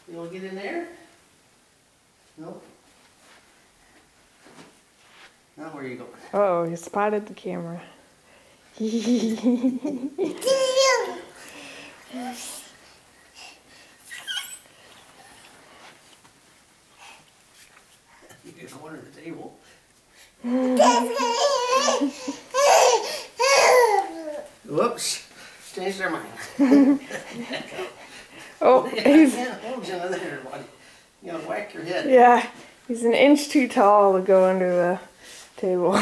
You want to get in there? Nope. Now where are you going? Oh, he spotted the camera. You're going under the table. Whoops. Changed their mind. Oh, I he's, can't hold you under there, buddy. You're going to whack your head. yeah, he's an inch too tall to go under the table.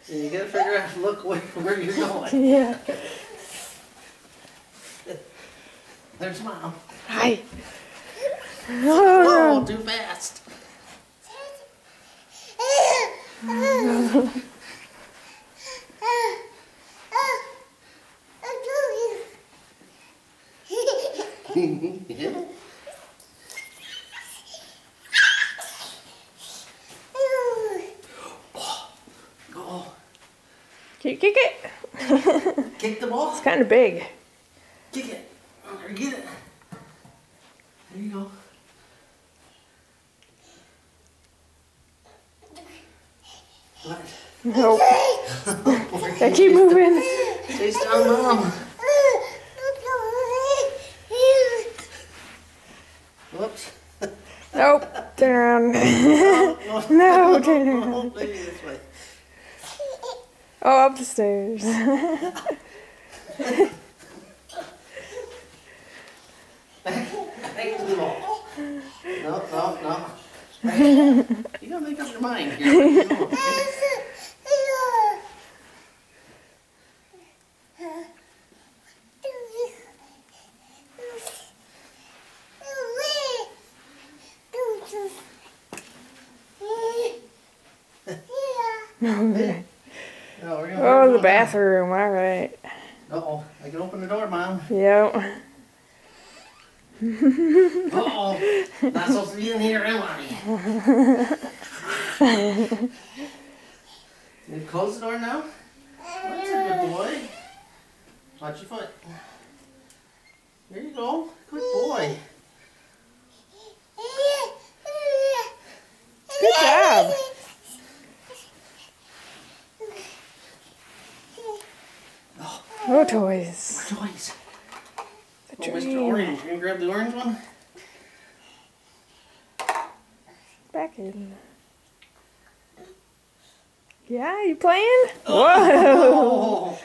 So you got to figure out, look where you're going. Yeah. There's Mom. Hi. Whoa, Oh, too fast. Go. kick it. Kick the ball. It's kind of big. Kick it. Or get it. There you go. What? Nope. I keep moving. Chase down Mom. Whoops. Nope. Turn around. No, No, turn around. Maybe this way. Oh, up the stairs. Back to the ball. No. You gotta make up your mind here. Where you going? Okay. No, we're gonna Oh, go the now. bathroom. All right. Uh-oh. I can open the door, Mom. Yep. Uh-oh. Not supposed to be in here, am I? You close the door now? That's a good boy. Watch your foot. There you go. Good boy. Good job. Oh, toys. Toys. The Oh, Mr. train. Orange. You gonna grab the orange one? Back in. Yeah, you playing? Whoa. Oh.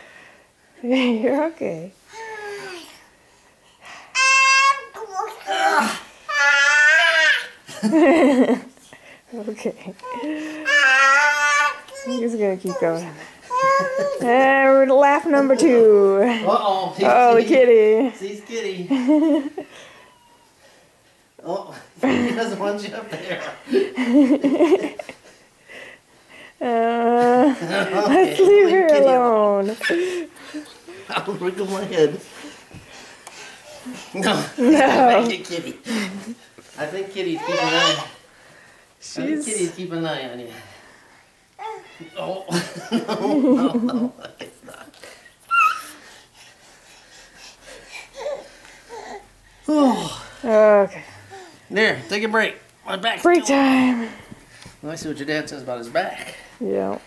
You're okay. Okay. He's gonna keep going. And we're to laugh number 2. Uh-oh. Oh, the kitty. He's kitty. Oh, he doesn't want you up there. Let's leave her alone. I'll wriggle my head. No. No. Make it kitty. I think Kitty's keeping an eye. I think Kitty's keeping an eye on you. Oh. No, it's not. Oh. Okay. There, take a break. My back's Break still- time. Let me see what your dad says about his back. Yeah.